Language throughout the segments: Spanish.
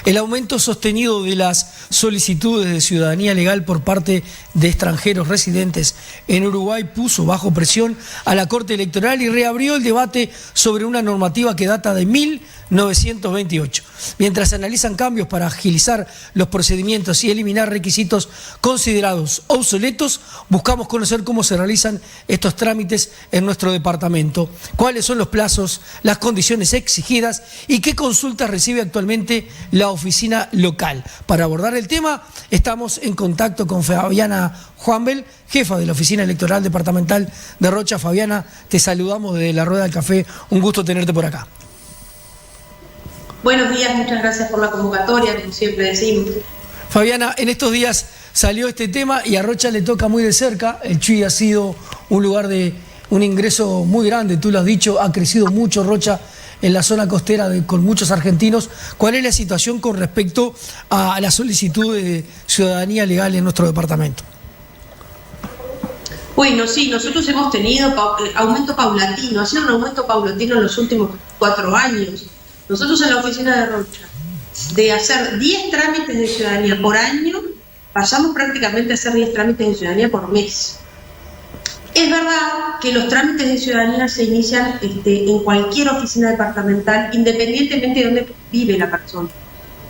El aumento sostenido de las solicitudes de ciudadanía legal por parte de extranjeros residentes en Uruguay puso bajo presión a la Corte Electoral y reabrió el debate sobre una normativa que data de 1928. Mientras se analizan cambios para agilizar los procedimientos y eliminar requisitos considerados obsoletos, buscamos conocer cómo se realizan estos trámites en nuestro departamento, cuáles son los plazos, las condiciones exigidas y qué consultas recibe actualmente la oficina local. Para abordar el tema, estamos en contacto con Fabiana Juanbel, jefa de la Oficina Electoral Departamental de Rocha. Fabiana, te saludamos desde la Rueda del Café, un gusto tenerte por acá. Buenos días, muchas gracias por la convocatoria, como siempre decimos. Fabiana, en estos días salió este tema y a Rocha le toca muy de cerca. El Chuy ha sido un lugar de un ingreso muy grande, tú lo has dicho, ha crecido mucho Rocha en la zona costera con muchos argentinos. ¿Cuál es la situación con respecto a la solicitud de ciudadanía legal en nuestro departamento? Bueno, sí, nosotros hemos tenido aumento paulatino, ha sido un aumento paulatino en los últimos 4 años. Nosotros en la oficina de Rocha, de hacer 10 trámites de ciudadanía por año, pasamos prácticamente a hacer 10 trámites de ciudadanía por mes. Es verdad que los trámites de ciudadanía se inician en cualquier oficina departamental, independientemente de dónde vive la persona.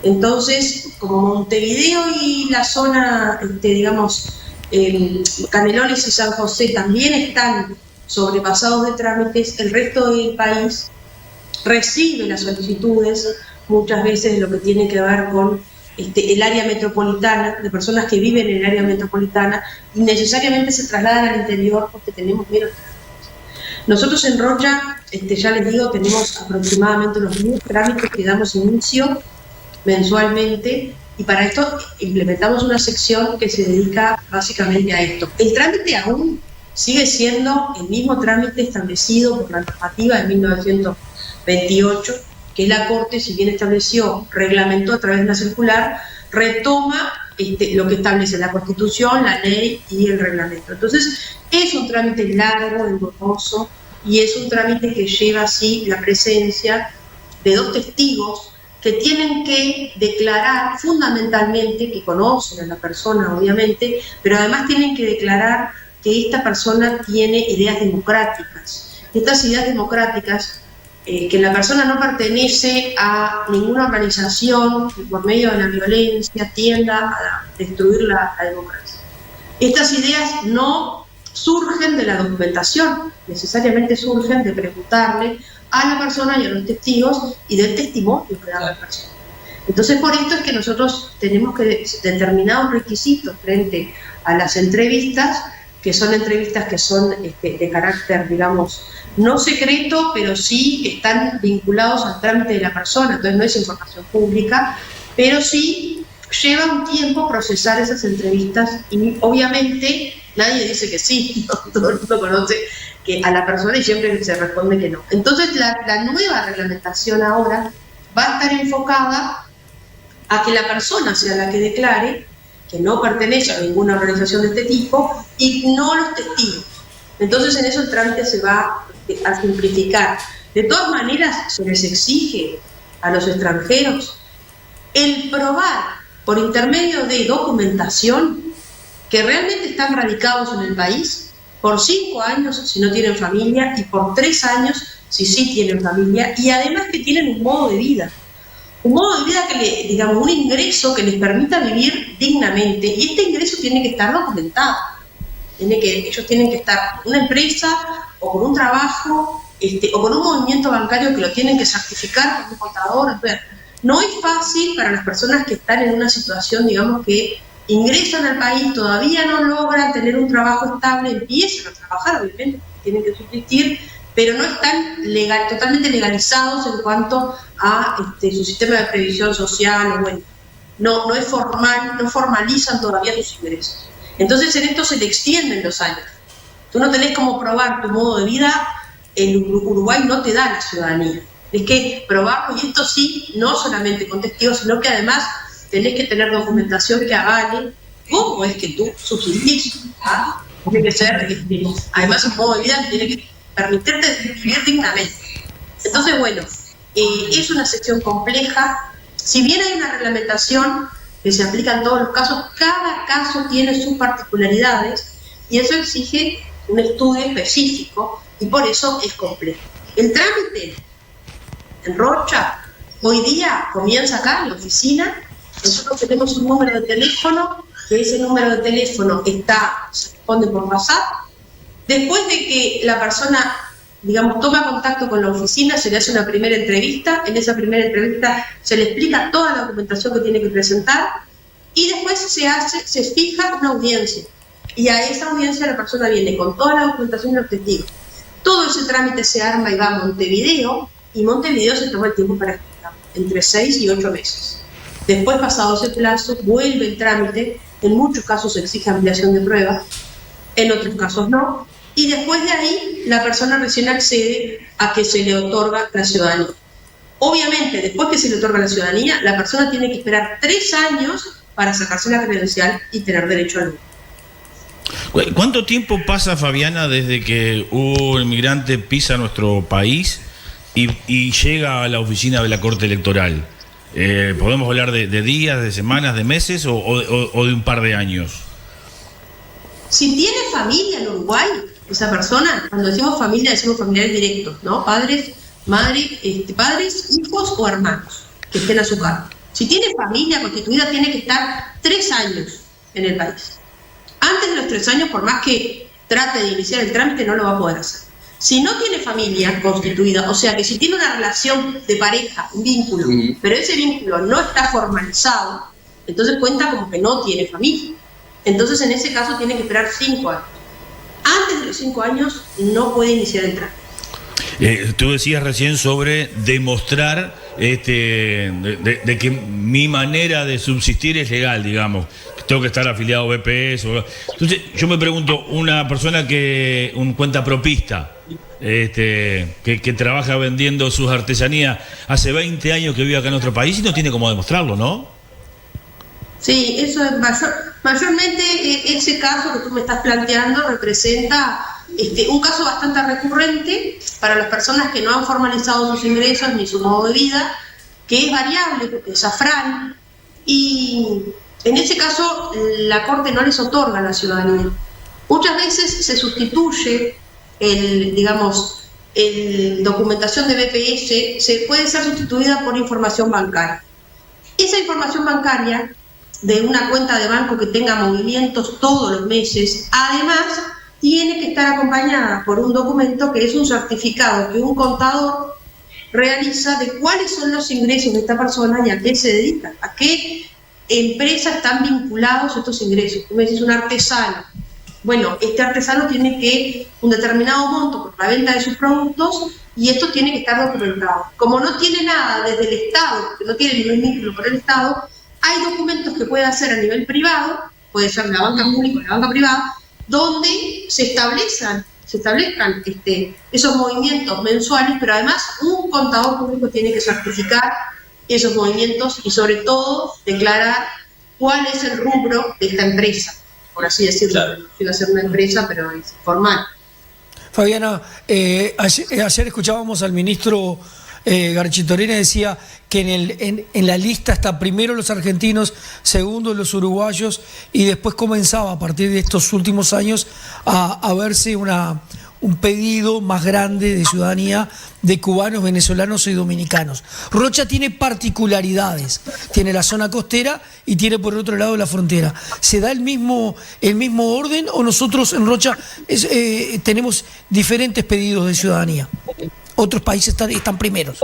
Entonces, como Montevideo y la zona, Canelones y San José también están sobrepasados de trámites, el resto del país recibe las solicitudes, muchas veces lo que tiene que ver con el área metropolitana, de personas que viven en el área metropolitana y necesariamente se trasladan al interior porque tenemos menos trámites. Nosotros en Rocha, ya les digo, tenemos aproximadamente unos 1000 trámites que damos inicio mensualmente y para esto implementamos una sección que se dedica básicamente a esto. El trámite aún sigue siendo el mismo trámite establecido por la normativa de 1928, que la Corte, si bien estableció, reglamentó a través de una circular, retoma lo que establece la Constitución, la ley y el reglamento. Entonces, es un trámite largo, engorroso, y es un trámite que lleva así la presencia de 2 testigos que tienen que declarar fundamentalmente, que conocen a la persona obviamente, pero además tienen que declarar que esta persona tiene ideas democráticas. Estas ideas democráticas, que la persona no pertenece a ninguna organización que por medio de la violencia tienda a destruir la democracia. Estas ideas no surgen de la documentación, necesariamente surgen de preguntarle a la persona y a los testigos y del testimonio que da la persona. Entonces, por esto es que nosotros tenemos que determinados requisitos frente a las entrevistas, que son entrevistas que son de carácter, digamos, no secreto, pero sí están vinculados al trámite de la persona, entonces no es información pública, pero sí lleva un tiempo procesar esas entrevistas y obviamente nadie dice que sí, todo el mundo conoce que a la persona y siempre se responde que no. Entonces la nueva reglamentación ahora va a estar enfocada a que la persona sea la que declare que no pertenece a ninguna organización de este tipo y no los testigos. Entonces en eso el trámite se va a simplificar. De todas maneras se les exige a los extranjeros el probar por intermedio de documentación que realmente están radicados en el país por 5 años si no tienen familia y por 3 años si sí tienen familia, y además que tienen un modo de vida. Un modo de vida un ingreso que les permita vivir dignamente, y este ingreso tiene que estar documentado. Ellos tienen que estar con una empresa o con un trabajo o con un movimiento bancario que lo tienen que certificar con un contador. No es fácil para las personas que están en una situación, digamos, que ingresan al país, todavía no logran tener un trabajo estable, empiezan a trabajar, obviamente, tienen que subsistir, pero no están totalmente legalizados en cuanto a su sistema de previsión social, o bueno, no es formal, no formalizan todavía sus ingresos. Entonces en esto se le extienden los años. Tú no tenés cómo probar tu modo de vida, en Uruguay no te da la ciudadanía. Es que probarlo, y esto sí, no solamente con testigos, sino que además tenés que tener documentación que avale cómo es que tú subsistís. Tiene que ser, además un modo de vida que tiene que permitirte vivir dignamente. Entonces, bueno, es una sección compleja, Si bien hay una reglamentación que se aplica en todos los casos, cada caso tiene sus particularidades y eso exige un estudio específico y por eso es complejo. El trámite en Rocha hoy día comienza acá en la oficina. Nosotros tenemos un número de teléfono, que ese número de teléfono se responde por WhatsApp. Después de que la persona, digamos, toma contacto con la oficina, se le hace una primera entrevista. En esa primera entrevista se le explica toda la documentación que tiene que presentar y después se fija una audiencia. Y a esa audiencia la persona viene con toda la documentación y los testigos. Todo ese trámite se arma y va a Montevideo, y Montevideo se toma el tiempo para explicar, entre 6 y 8 meses. Después, pasado ese plazo, vuelve el trámite. En muchos casos se exige ampliación de pruebas, en otros casos no. Y después de ahí, la persona recién accede a que se le otorga la ciudadanía. Obviamente, después que se le otorga la ciudadanía, la persona tiene que esperar 3 años para sacarse la credencial y tener derecho al voto. ¿Cuánto tiempo pasa, Fabiana, desde que un inmigrante pisa nuestro país y llega a la oficina de la Corte Electoral? ¿Podemos hablar de días, de semanas, de meses o de un par de años? Si tiene familia en Uruguay, esa persona, cuando decimos familia, decimos familiares directos, ¿no? Padres, madre, padres, hijos o hermanos que estén a su cargo. Si tiene familia constituida, tiene que estar 3 años en el país. Antes de los 3 años, por más que trate de iniciar el trámite, no lo va a poder hacer. Si no tiene familia constituida, o sea que si tiene una relación de pareja, un vínculo, pero ese vínculo no está formalizado, entonces cuenta como que no tiene familia. Entonces en ese caso tiene que esperar 5 años. Antes de los 5 años no puede iniciar el trámite. Tú decías recién sobre demostrar de que mi manera de subsistir es legal, digamos. Tengo que estar afiliado a BPS. Entonces, yo me pregunto, una persona un cuentapropista, que trabaja vendiendo sus artesanías, hace 20 años que vive acá en nuestro país y no tiene cómo demostrarlo, ¿no? Sí, eso es mayormente ese caso que tú me estás planteando representa un caso bastante recurrente para las personas que no han formalizado sus ingresos ni su modo de vida, que es variable porque es afrán, y en ese caso la Corte no les otorga la ciudadanía. Muchas veces se sustituye el documentación de BPS, se puede ser sustituida por información bancaria. Esa información bancaria de una cuenta de banco que tenga movimientos todos los meses, además tiene que estar acompañada por un documento que es un certificado que un contador realiza de cuáles son los ingresos de esta persona y a qué se dedica, a qué empresas están vinculados estos ingresos. Tú me dices un artesano. Bueno, este artesano tiene que un determinado monto por la venta de sus productos y esto tiene que estar documentado. Como no tiene nada desde el Estado, que no tiene ningún vínculo con el Estado, hay documentos que puede hacer a nivel privado, puede ser la banca pública o la banca privada, donde se establezcan esos movimientos mensuales, pero además un contador público tiene que certificar esos movimientos y sobre todo declarar cuál es el rubro de esta empresa, por así decirlo. Claro. No quiero hacer una empresa, pero es formal. Fabiana, ayer escuchábamos al ministro Garchitorena, decía que en la lista está primero los argentinos, segundo los uruguayos, y después comenzaba a partir de estos últimos años a verse un pedido más grande de ciudadanía de cubanos, venezolanos y dominicanos. Rocha tiene particularidades, tiene la zona costera y tiene por otro lado la frontera. ¿Se da el mismo orden o nosotros en Rocha tenemos diferentes pedidos de ciudadanía? Otros países están primeros.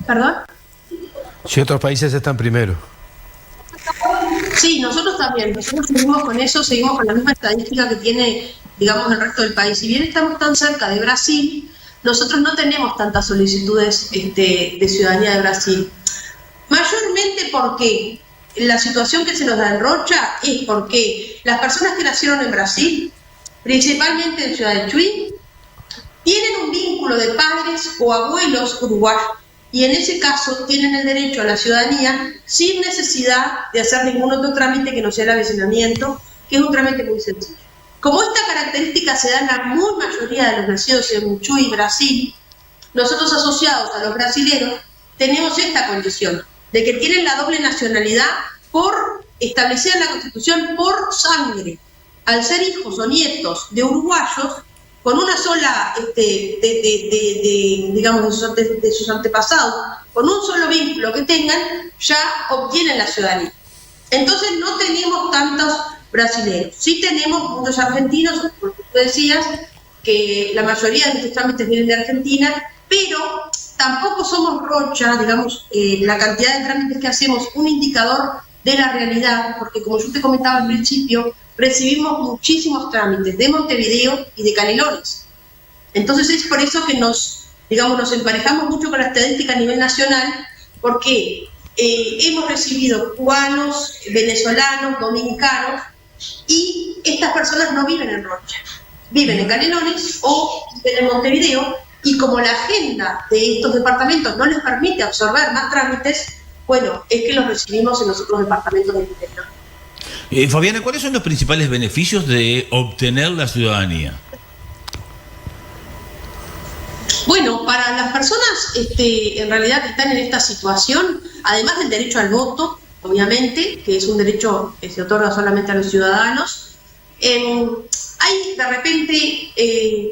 ¿Perdón? Si otros países están primero. Sí, nosotros también. Nosotros seguimos con eso, seguimos con la misma estadística que tiene, digamos, el resto del país. Si bien estamos tan cerca de Brasil, nosotros no tenemos tantas solicitudes de ciudadanía de Brasil. Mayormente porque la situación que se nos da en Rocha es porque las personas que nacieron en Brasil, principalmente en Ciudad de Chuy, tienen un vínculo de padres o abuelos uruguayos y en ese caso tienen el derecho a la ciudadanía sin necesidad de hacer ningún otro trámite que no sea el avecinamiento, que es un trámite muy sencillo. Como esta característica se da en la muy mayoría de los nacidos en Chuy, Brasil, nosotros asociados a los brasileros tenemos esta condición, de que tienen la doble nacionalidad por establecida en la Constitución por sangre. Al ser hijos o nietos de uruguayos, con una sola, digamos, de sus antepasados, con un solo vínculo que tengan, ya obtienen la ciudadanía. Entonces no tenemos tantos brasileños. Sí tenemos muchos argentinos, porque tú decías que la mayoría de estos trámites vienen de Argentina, pero tampoco somos Rocha, digamos, la cantidad de trámites que hacemos, un indicador de la realidad, porque como yo te comentaba al principio, recibimos muchísimos trámites de Montevideo y de Canelones. Entonces es por eso que nos emparejamos mucho con la estadística a nivel nacional, porque hemos recibido cubanos, venezolanos, dominicanos, y estas personas no viven en Rocha, viven en Canelones o viven en Montevideo, y como la agenda de estos departamentos no les permite absorber más trámites, bueno, es que los recibimos en los otros departamentos del interior. Fabiana, ¿cuáles son los principales beneficios de obtener la ciudadanía? Bueno, para las personas en realidad que están en esta situación, además del derecho al voto, obviamente, que es un derecho que se otorga solamente a los ciudadanos, hay de repente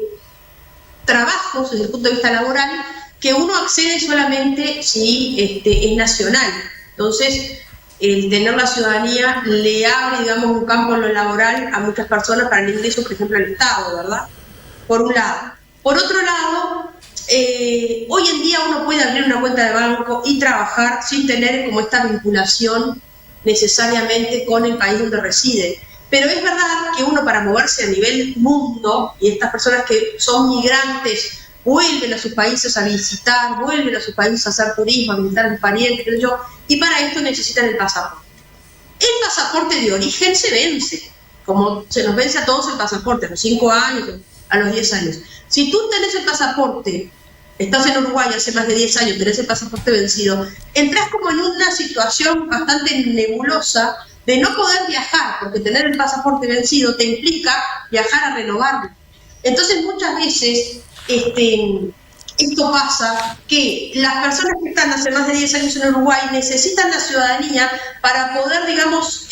trabajos desde el punto de vista laboral que uno accede solamente si es nacional. Entonces, el tener la ciudadanía le abre, digamos, un campo en lo laboral a muchas personas para el ingreso, por ejemplo, al Estado, ¿verdad? Por un lado. Por otro lado, hoy en día uno puede abrir una cuenta de banco y trabajar sin tener como esta vinculación necesariamente con el país donde reside. Pero es verdad que uno, para moverse a nivel mundo, y estas personas que son migrantes vuelven a sus países a visitar, vuelven a sus países a hacer turismo, a visitar a sus parientes, y para esto necesitan el pasaporte. El pasaporte de origen se vence, como se nos vence a todos el pasaporte, a los 5 años, a los 10 años. Si tú tenés el pasaporte, estás en Uruguay hace más de 10 años, tenés el pasaporte vencido, entras como en una situación bastante nebulosa de no poder viajar, porque tener el pasaporte vencido te implica viajar a renovarlo. Entonces muchas veces esto pasa, que las personas que están hace más de 10 años en Uruguay necesitan la ciudadanía para poder, digamos,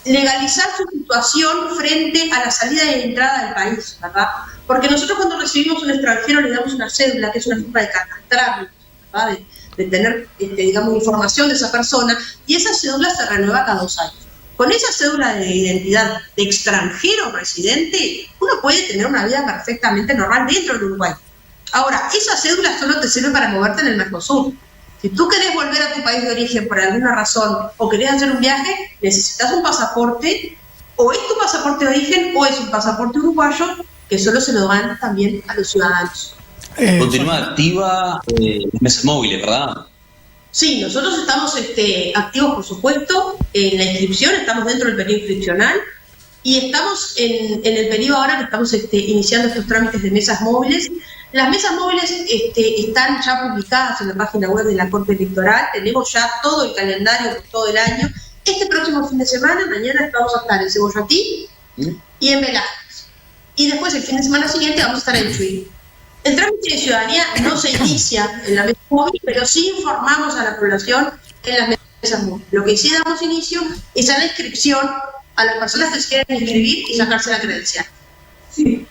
legalizar su situación frente a la salida y entrada del país, ¿verdad? Porque nosotros cuando recibimos un extranjero le damos una cédula, que es una forma de cadastrarlo, ¿verdad? De tener, digamos, información de esa persona, y esa cédula se renueva cada 2 años. Con esa cédula de identidad de extranjero residente, uno puede tener una vida perfectamente normal dentro del Uruguay. Ahora, esa cédula solo te sirve para moverte en el Mercosur. Si tú querés volver a tu país de origen por alguna razón o querés hacer un viaje, necesitas un pasaporte, o es tu pasaporte de origen o es un pasaporte uruguayo, que solo se lo dan también a los ciudadanos. Continúa activa las mesas móviles, ¿verdad? Sí, nosotros estamos activos, por supuesto, en la inscripción, estamos dentro del periodo inscripcional y estamos en el periodo ahora que estamos iniciando estos trámites de mesas móviles. Las mesas móviles están ya publicadas en la página web de la Corte Electoral, tenemos ya todo el calendario por todo el año. Este próximo fin de semana, mañana vamos a estar en Cebollatí y en Velázquez. Y después el fin de semana siguiente vamos a estar en Chuy. El trámite de ciudadanía no se inicia en la mesa móvil, pero sí informamos a la población en las mesas móviles. Lo que sí damos inicio es a la inscripción a las personas que se quieran inscribir y sacarse la credencial. Sí.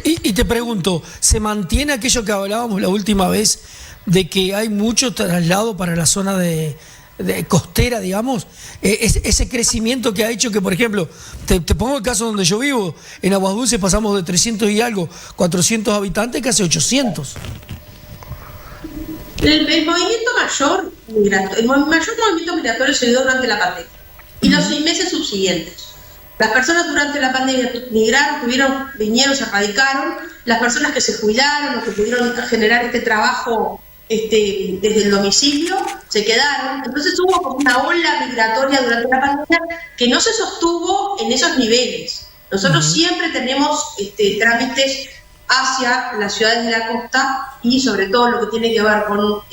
Y te pregunto, ¿se mantiene aquello que hablábamos la última vez de que hay mucho traslado para la zona de costera, digamos? Ese crecimiento que ha hecho que, por ejemplo, te pongo el caso donde yo vivo, en Aguas Dulces pasamos de 300 y algo, 400 habitantes, casi 800. El mayor movimiento migratorio se dio durante la pandemia y los 6 meses subsiguientes. Las personas durante la pandemia migraron, vinieron, se radicaron. Las personas que se jubilaron o que pudieron generar este trabajo desde el domicilio se quedaron. Entonces hubo como una ola migratoria durante la pandemia que no se sostuvo en esos niveles. Nosotros siempre tenemos trámites hacia las ciudades de la costa y sobre todo lo que tiene que ver con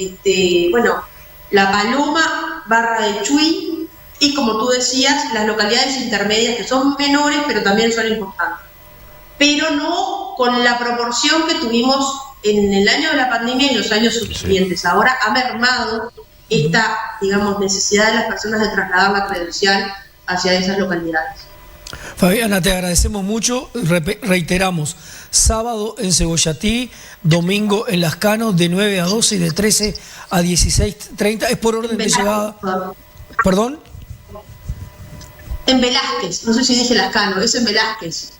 La Paloma, Barra de Chuy, y como tú decías, las localidades intermedias que son menores pero también son importantes, pero no con la proporción que tuvimos en el año de la pandemia y los años subsiguientes. Ahora ha mermado esta, digamos, necesidad de las personas de trasladar la credencial hacia esas localidades. Fabiana, te agradecemos mucho. Reiteramos, sábado en Cebollatí, domingo en Las Canos, de 9 a 12 y de 13 a 16:30. ¿Es por orden de llegada? ¿Perdón? En Velázquez, no sé si dije Las Canos, es en Velázquez.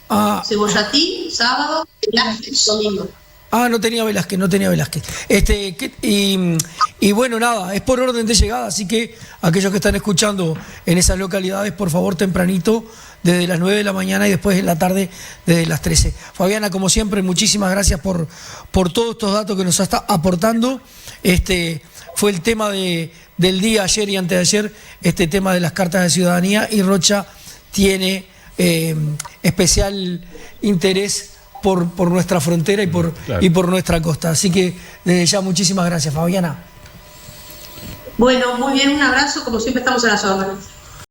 Cebollatí, sábado, Velázquez, domingo. No tenía Velázquez. Y bueno, nada, es por orden de llegada, así que aquellos que están escuchando en esas localidades, por favor, tempranito, desde las 9 de la mañana y después en la tarde desde las 13. Fabiana, como siempre, muchísimas gracias por todos estos datos que nos está aportando. Fue el tema del día ayer y antes de ayer, este tema de las cartas de ciudadanía, y Rocha tiene especial interés por nuestra frontera y por nuestra costa. Así que desde ya muchísimas gracias, Fabiana. Bueno, muy bien, un abrazo, como siempre estamos a las órdenes.